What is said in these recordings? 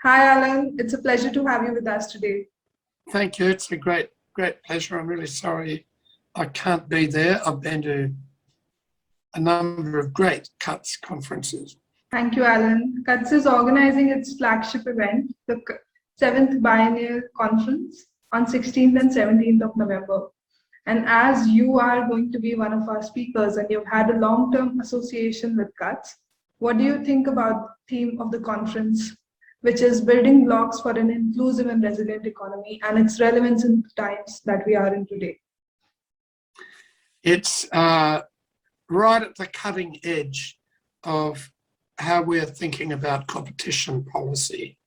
Hi, Alan. It's a pleasure to have you with us today. Thank you. It's a great pleasure. I'm really sorry I can't be there. I've been to a number of great CUTS conferences. Thank you, Alan. CUTS is organizing its flagship event, the 7th Biennial Conference, on 16th and 17th of November. And as you are going to be one of our speakers and you've had a long-term association with CUTS, what do you think about the theme of the conference, which is building blocks for an inclusive and resilient economy, and its relevance in the times that we are in today? It's right at the cutting edge of how we're thinking about competition policy.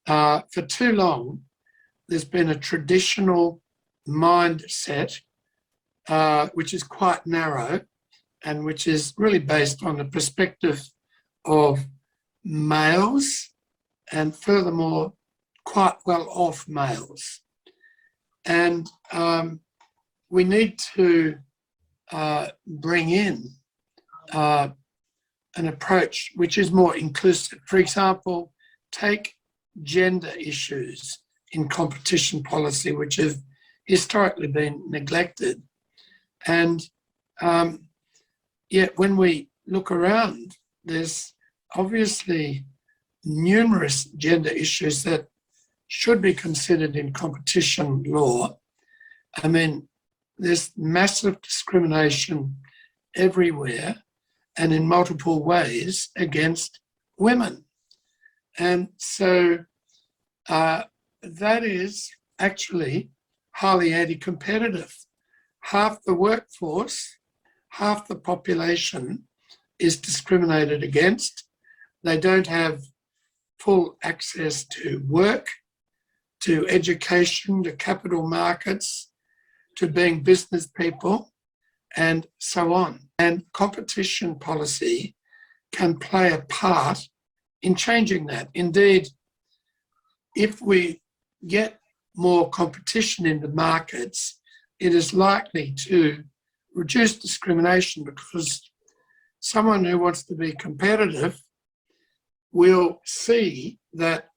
For too long, there's been a traditional mindset which is quite narrow and which is really based on the perspective of males and furthermore quite well-off males. And we need to bring in an approach which is more inclusive. For example, take gender issues in competition policy, which have historically been neglected. And yet when we look around, there's obviously numerous gender issues that should be considered in competition law. I mean, there's massive discrimination everywhere and in multiple ways against women. And so that is actually highly anti-competitive. Half the workforce, half the population is discriminated against. They don't have full access to work, to education, to capital markets, to being business people, and so on. And competition policy can play a part in changing that. Indeed, if we get more competition in the markets, it is likely to reduce discrimination, because someone who wants to be competitive will see that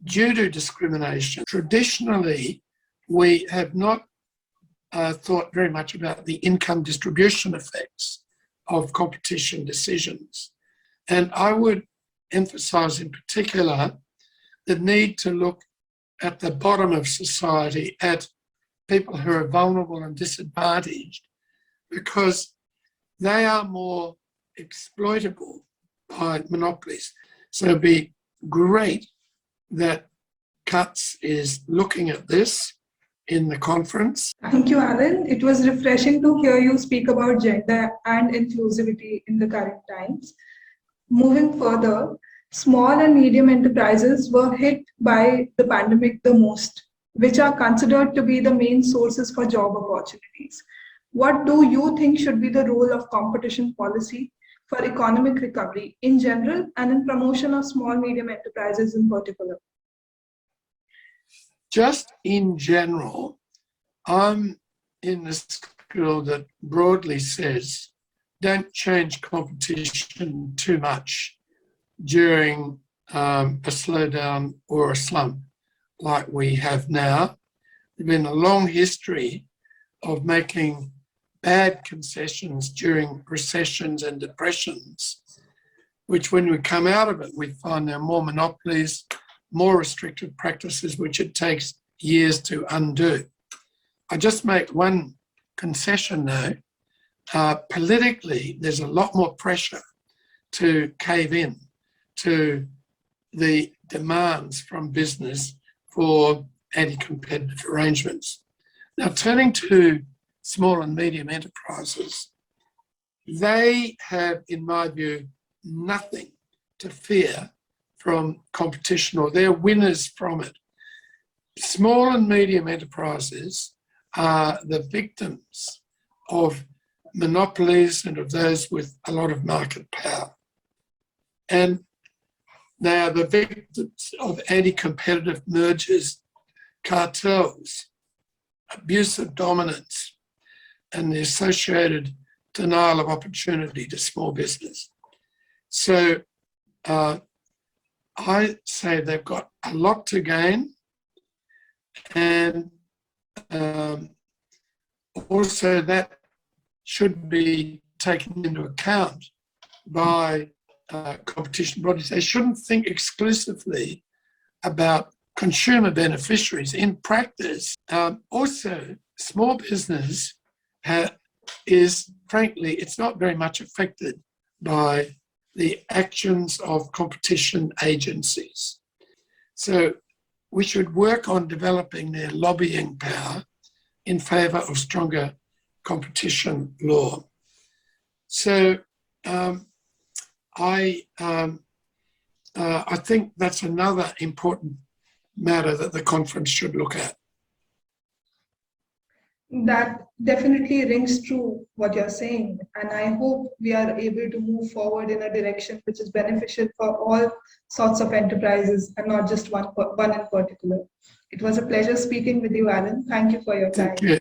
due to discrimination, traditionally we have not thought very much about the income distribution effects of competition decisions. And I would emphasise in particular the need to look at the bottom of society, at people who are vulnerable and disadvantaged, because they are more exploitable by monopolies. So it'd be great that CUTS is looking at this in the conference. Thank you, Alan. It was refreshing to hear you speak about gender and inclusivity in the current times. Moving further, small and medium enterprises were hit by the pandemic the most, which are considered to be the main sources for job opportunities. What do you think should be the role of competition policy for economic recovery in general and in promotion of small medium enterprises in particular? Just in general, I'm in the school that broadly says don't change competition too much during a slowdown or a slump like we have now. There's been a long history of making bad concessions during recessions and depressions, which when we come out of it, we find there are more monopolies, more restrictive practices, which it takes years to undo. I just make one concession though. Politically, there's a lot more pressure to cave in to the demands from business for anti-competitive arrangements. Now, turning to small and medium enterprises, they have, in my view, nothing to fear from competition, or they're winners from it. Small and medium enterprises are the victims of monopolies and of those with a lot of market power. And they are the victims of anti-competitive mergers, cartels, abuse of dominance, and the associated denial of opportunity to small business. So I say they've got a lot to gain, and also that should be taken into account by competition bodies. They shouldn't think exclusively about consumer beneficiaries. In practice, also small business is, frankly, it's not very much affected by the actions of competition agencies. So we should work on developing their lobbying power in favour of stronger competition law. So I think that's another important matter that the conference should look at. That definitely rings true what you're saying, and I hope we are able to move forward in a direction which is beneficial for all sorts of enterprises and not just one in particular. It was a pleasure speaking with you, Allan. Thank you for your time. Thank you.